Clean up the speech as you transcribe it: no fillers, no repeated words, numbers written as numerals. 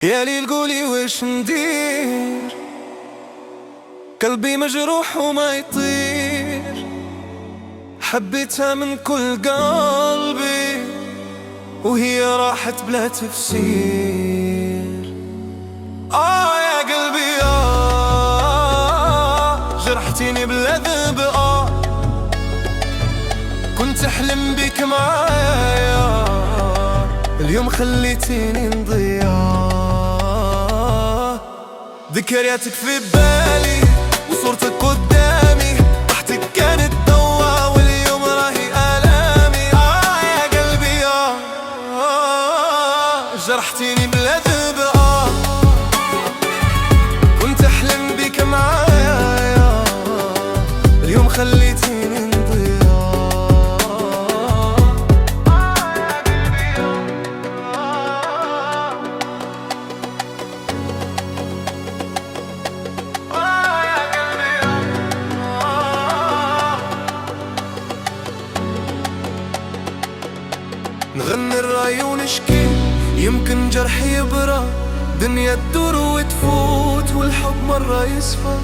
يا ليل قولي وش ندير، قلبي مجروح وما يطير، حبيتها من كل قلبي وهي راحت بلا تفسير. يا قلبي جرحتيني بلا ذنب. كنت أحلم بك معايا، اليوم خليتيني نضيع. ذكرياتك في بالي وصورتك قدامي، ضحكتك كانت دوا واليوم راهي آلامي. يا قلبي جرحتيني بلا ذنب. كنت أحلم بك معايا، اليوم خليتيني نضيع. نغني الراي ونشكي، يمكن جرحي يبرى. دنيا تدور وتفوت والحب مرة يصفى.